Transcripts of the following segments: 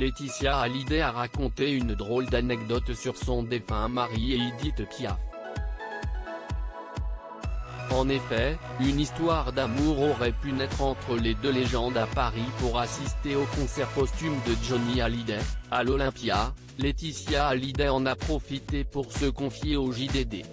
Laetitia Hallyday a raconté une drôle d'anecdote sur son défunt mari Édith Piaf. En effet, une histoire d'amour aurait pu naître entre les deux légendes à Paris pour assister au concert posthume de Johnny Hallyday, à l'Olympia. Laetitia Hallyday en a profité pour se confier au JDD.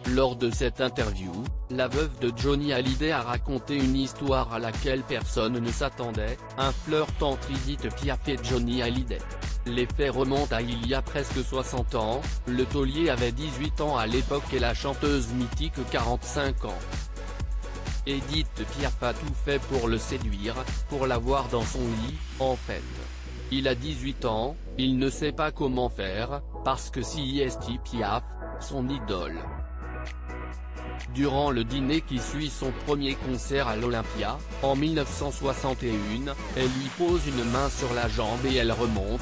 Lors de cette interview, la veuve de Johnny Hallyday a raconté une histoire à laquelle personne ne s'attendait, un flirt entre Édith Piaf et Johnny Hallyday. Les faits remontent à il y a presque 60 ans, le taulier avait 18 ans à l'époque et la chanteuse mythique 45 ans. Édith Piaf a tout fait pour le séduire, pour l'avoir dans son lit, en fait. Il a 18 ans, il ne sait pas comment faire, parce que c'est Piaf, son idole. Durant le dîner qui suit son premier concert à l'Olympia, en 1961, elle lui pose une main sur la jambe et elle remonte.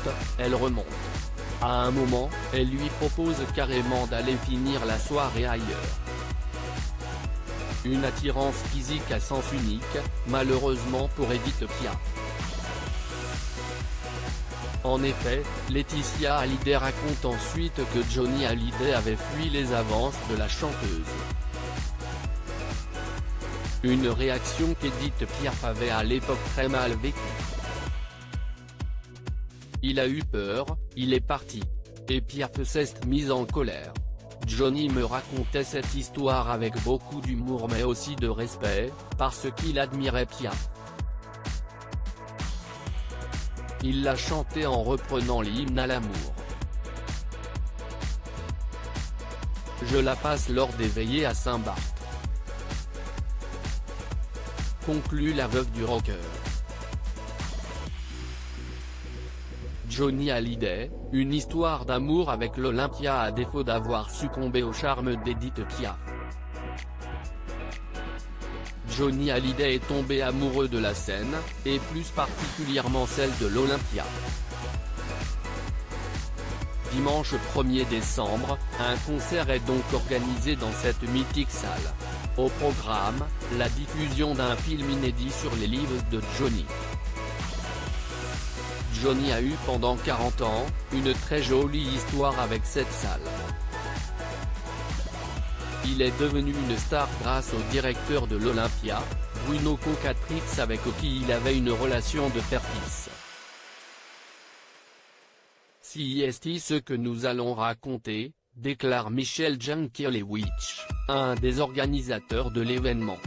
À un moment, elle lui propose carrément d'aller finir la soirée ailleurs. Une attirance physique à sens unique, malheureusement pour Édith Piaf. En effet, Laetitia Hallyday raconte ensuite que Johnny Hallyday avait fui les avances de la chanteuse. Une réaction qu'Édith Piaf avait à l'époque très mal vécue. Il a eu peur, il est parti. Et Piaf s'est mise en colère. Johnny me racontait cette histoire avec beaucoup d'humour mais aussi de respect, parce qu'il admirait Piaf. Il l'a chanté en reprenant l'hymne à l'amour. Je la passe lors des veillées à Saint-Barth. Conclut la veuve du rocker. Johnny Hallyday, une histoire d'amour avec l'Olympia à défaut d'avoir succombé au charme d'Édith Piaf. Johnny Hallyday est tombé amoureux de la scène, et plus particulièrement celle de l'Olympia. Dimanche 1er décembre, un concert est donc organisé dans cette mythique salle. Au programme, la diffusion d'un film inédit sur les livres de Johnny. Johnny a eu pendant 40 ans, une très jolie histoire avec cette salle. Il est devenu une star grâce au directeur de l'Olympia, Bruno Cocatrix avec qui il avait une relation de père-fils. C'est ce que nous allons raconter, déclare Michel Jankiewicz, un des organisateurs de l'événement.